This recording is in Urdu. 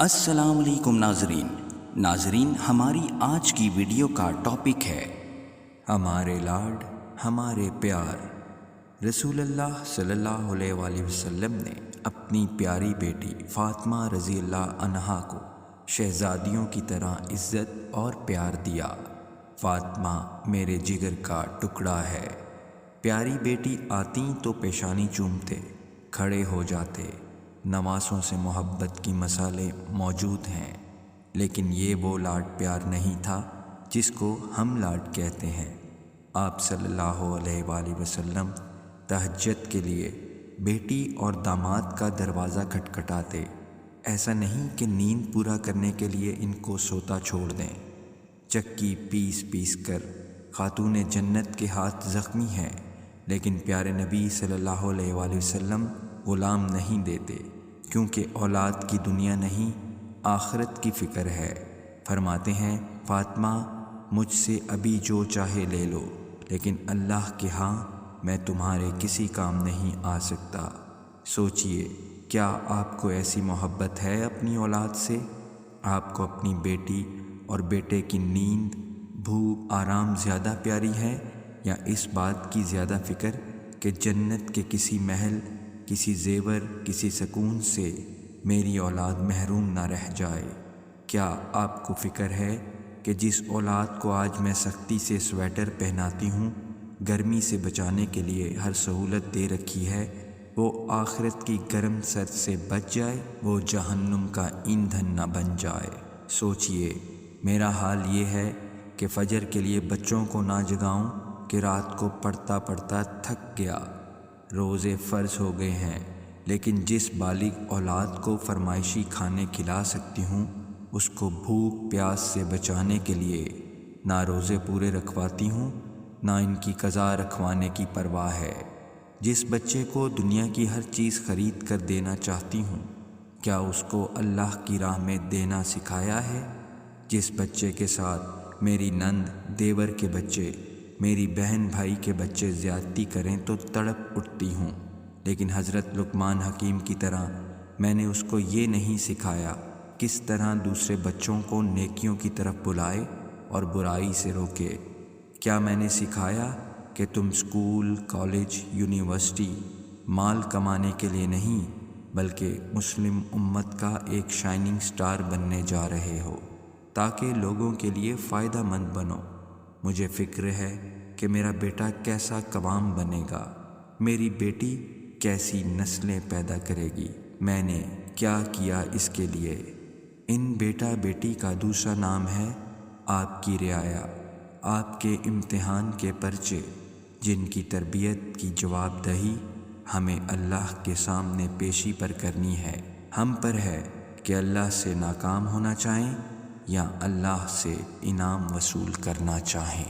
السلام علیکم ناظرین ہماری آج کی ویڈیو کا ٹاپک ہے ہمارے لاڈ ہمارے پیار۔ رسول اللہ صلی اللہ علیہ وآلہ وسلم نے اپنی پیاری بیٹی فاطمہ رضی اللہ عنہا کو شہزادیوں کی طرح عزت اور پیار دیا۔ فاطمہ میرے جگر کا ٹکڑا ہے۔ پیاری بیٹی آتی تو پیشانی چومتے، کھڑے ہو جاتے۔ نواسوں سے محبت کی مثالیں موجود ہیں، لیکن یہ وہ لاڈ پیار نہیں تھا جس کو ہم لاڈ کہتے ہیں۔ آپ صلی اللہ علیہ وآلہ وسلم تہجد کے لیے بیٹی اور داماد کا دروازہ کھٹکھٹاتے۔ ایسا نہیں کہ نیند پورا کرنے کے لیے ان کو سوتا چھوڑ دیں۔ چکی پیس پیس کر خاتون جنت کے ہاتھ زخمی ہیں، لیکن پیارے نبی صلی اللہ علیہ وآلہ وسلم غلام نہیں دیتے، کیونکہ اولاد کی دنیا نہیں، آخرت کی فکر ہے۔ فرماتے ہیں، فاطمہ مجھ سے ابھی جو چاہے لے لو، لیکن اللہ کے ہاں میں تمہارے کسی کام نہیں آ سکتا۔ سوچئے، کیا آپ کو ایسی محبت ہے اپنی اولاد سے؟ آپ کو اپنی بیٹی اور بیٹے کی نیند، بھوک، آرام زیادہ پیاری ہے، یا اس بات کی زیادہ فکر کہ جنت کے کسی محل، کسی زیور، کسی سکون سے میری اولاد محروم نہ رہ جائے؟ کیا آپ کو فکر ہے کہ جس اولاد کو آج میں سختی سے سویٹر پہناتی ہوں، گرمی سے بچانے کے لیے ہر سہولت دے رکھی ہے، وہ آخرت کی گرم سرد سے بچ جائے، وہ جہنم کا ایندھن نہ بن جائے؟ سوچئے، میرا حال یہ ہے کہ فجر کے لیے بچوں کو نہ جگاؤں کہ رات کو پڑھتا پڑھتا تھک گیا۔ روزے فرض ہو گئے ہیں، لیکن جس بالغ اولاد کو فرمائشی کھانے کھلا سکتی ہوں، اس کو بھوک پیاس سے بچانے کے لیے نہ روزے پورے رکھواتی ہوں، نہ ان کی قضا رکھوانے کی پرواہ ہے۔ جس بچے کو دنیا کی ہر چیز خرید کر دینا چاہتی ہوں، کیا اس کو اللہ کی راہ میں دینا سکھایا ہے؟ جس بچے کے ساتھ میری نند، دیور کے بچے، میری بہن بھائی کے بچے زیادتی کریں تو تڑپ اٹھتی ہوں، لیکن حضرت لقمان حکیم کی طرح میں نے اس کو یہ نہیں سکھایا کس طرح دوسرے بچوں کو نیکیوں کی طرف بلائے اور برائی سے روکے۔ کیا میں نے سکھایا کہ تم اسکول، کالج، یونیورسٹی مال کمانے کے لیے نہیں، بلکہ مسلم امت کا ایک شائننگ سٹار بننے جا رہے ہو، تاکہ لوگوں کے لیے فائدہ مند بنو؟ مجھے فکر ہے کہ میرا بیٹا کیسا قوام بنے گا، میری بیٹی کیسی نسلیں پیدا کرے گی، میں نے کیا کیا اس کے لیے۔ ان بیٹا بیٹی کا دوسرا نام ہے آپ کی رعایا، آپ کے امتحان کے پرچے، جن کی تربیت کی جواب دہی ہمیں اللہ کے سامنے پیشی پر کرنی ہے۔ ہم پر ہے کہ اللہ سے ناکام ہونا چاہیں یا اللہ سے انعام وصول کرنا چاہیں۔